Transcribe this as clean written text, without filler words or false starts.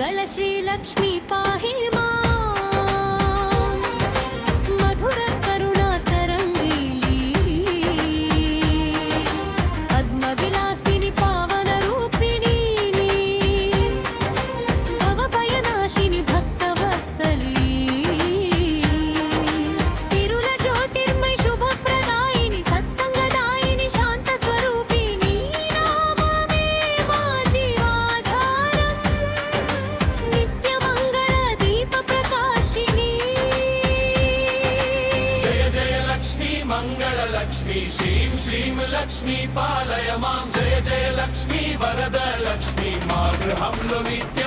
మంగళ శ్రీలక్ష్మీ పాహి మాం మధుర కరుణా తరంగిణీ పద్మ విలాసిని పావన రూపిణీ భవభయనాశిని భక్తవత్సలీ సిరుల జ్యోతిర్మయ శుభప్రదాయిని సత్సంగదాయిని శాంత స్వరూపిణీ నామమే మా జీవాధారం నిత్య మంగళ దీప ప్రకాశిని జయ జయ లక్ష్మీ మంగళ లక్ష్మీ శ్రీం శ్రీం లక్ష్మీ పాలయ మాం జయ జయ లక్ష్మీ వరద లక్ష్మీ మా గృహంలో నిత్య